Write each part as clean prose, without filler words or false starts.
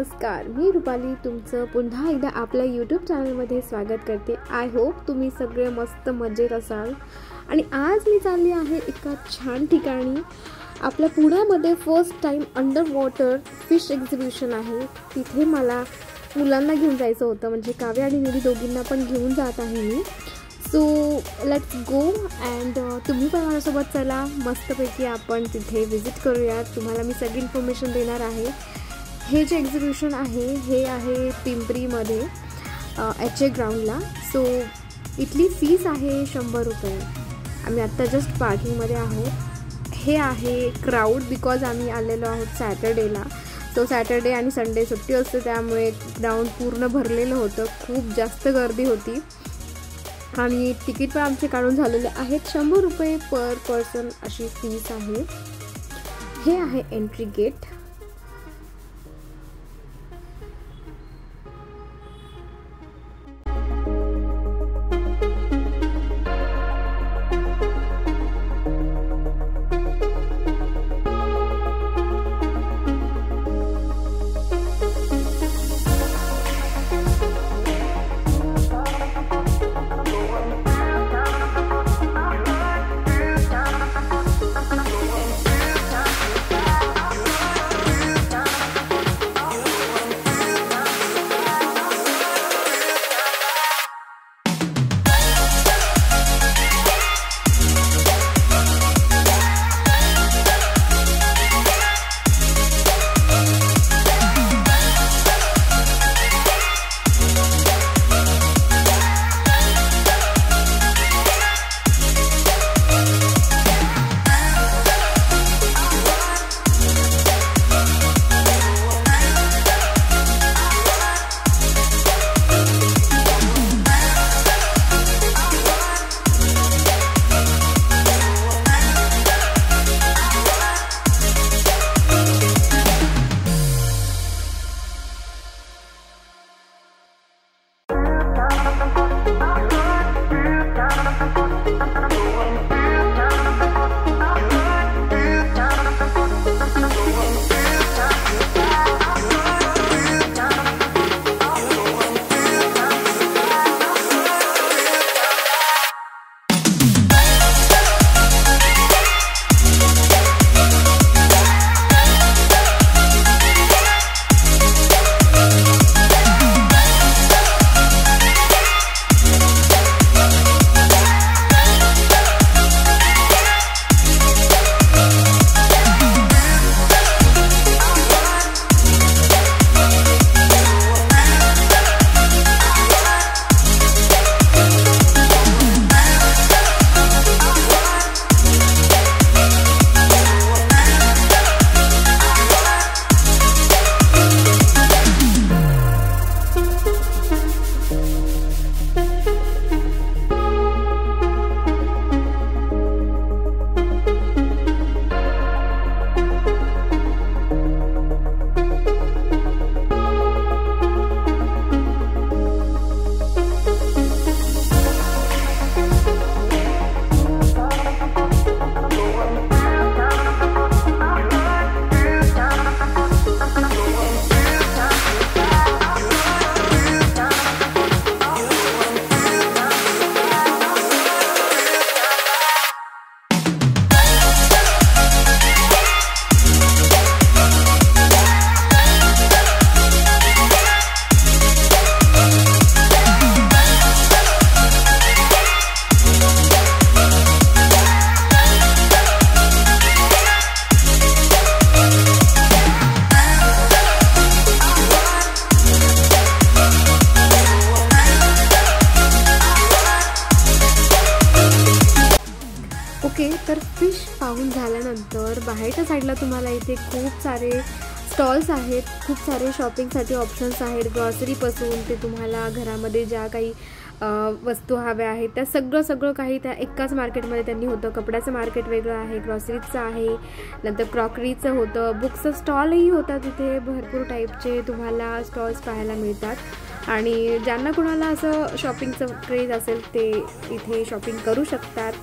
नमस्कार, मी रुपाली तुमचं पुन्हा एकदा आपल्या यूट्यूब चॅनलमध्ये स्वागत करते। आय होप तुम्ही सगळे मस्त मजेत असाल। आणि आज मी चालली आहे एका छान ठिकाणी। आपल्या पुण्यामध्ये first time under water fish exhibition आहे। तिथे मला मुलांना घेऊन जायचं होतं, म्हणजे काव्य आणि निधी दोघींना पण घेऊन जात आहे मी। सो लेट्स गो अँड तुम्ही पण माझ्यासोबत चला। मस्तपैकी आपण तिथे विजिट करूया। तुम्हाला मी सगळी इन्फॉर्मेशन देणार आहे। हे जे एक्झिबिशन आहे हे आहे पिंपरीमध्ये HA ग्राउंडला। सो इथली फीस आहे 100 रुपये। आम्ही आत्ता जस्ट पार्किंगमध्ये आहोत। हे आहे क्राऊड बिकॉज आम्ही आलेलो आहोत सॅटर्डेला। सो सॅटर्डे आणि संडे सुट्टी असते, त्यामुळे ग्राउंड पूर्ण भरलेलं होतं। खूप जास्त गर्दी होती आणि तिकीट पण आमचे काढून झालेले आहेत। 100 रुपये पर पर्सन अशी फीस आहे। हे आहे एंट्री गेट। ओके, तर फिश पाहून झाल्यानंतर बाहेरच्या साईडला तुम्हाला इथे खूप सारे स्टॉल्स आहेत। खूप सारे शॉपिंगसाठी ऑप्शन्स आहेत। ग्रॉसरीपासून ते तुम्हाला घरामध्ये ज्या काही वस्तू हव्या आहेत त्या सगळं काही त्या एकाच मार्केटमध्ये त्यांनी होतं। कपड्याचं मार्केट वेगळं आहे, ग्रॉसरीचं आहे, नंतर क्रॉकरीचं होतं, बुक्सचं स्टॉलही होता। तिथे भरपूर टाईपचे तुम्हाला स्टॉल्स पाहायला मिळतात आणि ज्यांना कोणाला असं शॉपिंगचं क्रेज असेल ते इथे शॉपिंग करू शकतात।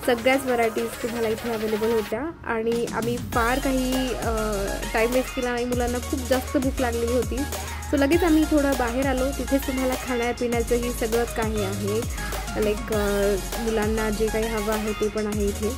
सगळ्याच व्हरायटीज तुम्हाला इथे अवेलेबल होत्या आणि आम्ही फार काही टाईम वेस्ट केला नाही. मुलांना खूप जास्त भूक लागलेली होती, सो लगेच आम्ही थोडं बाहेर आलो. तिथेच तुम्हाला खाण्यापिण्याचंही सगळंच काही आहे, लाईक मुलांना जे काही हवं आहे ते पण आहे इथे.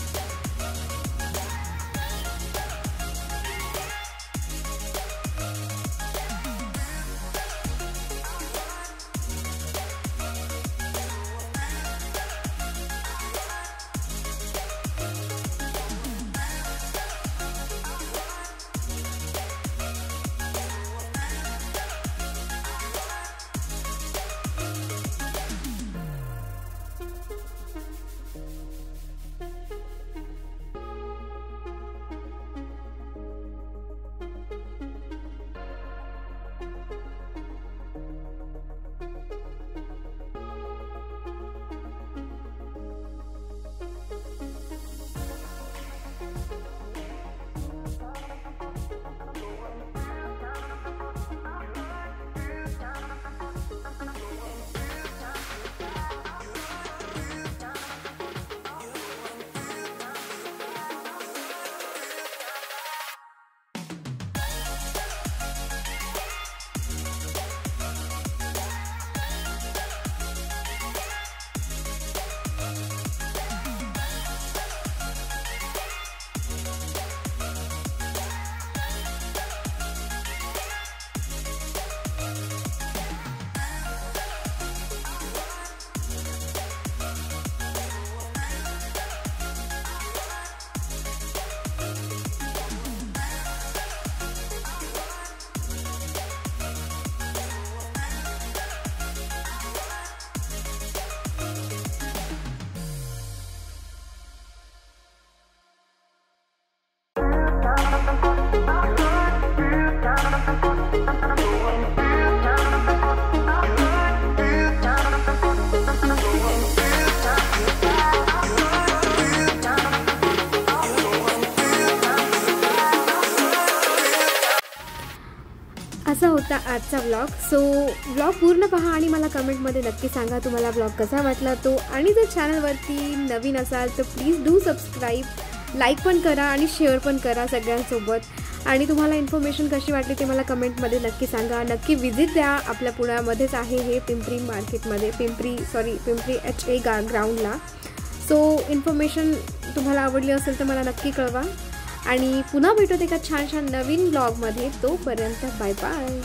असा होता आजचा व्लॉग. सो व्लॉग पूर्ण पहा आणि मला कमेंटमध्ये नक्की सांगा तुम्हाला व्लॉग कसा वाटला तो. आणि जर चॅनलवरती नवीन असाल तर प्लीज डू सबस्क्राईब, लाईक पण करा आणि शेअर पण करा सगळ्यांसोबत. आणि तुम्हाला इन्फॉर्मेशन कशी वाटली ते मला कमेंटमध्ये नक्की सांगा. नक्की विजिट द्या, आपल्या पुण्यामध्येच आहे हे, पिंपरी मार्केटमध्ये, पिंपरी HA ग्राउंडला. सो इन्फॉर्मेशन तुम्हाला आवडली असेल तर मला नक्की कळवा आणि पुन्हा भेटूत एका छान छान नवीन ब्लॉगमध्ये. तोपर्यंत बाय बाय.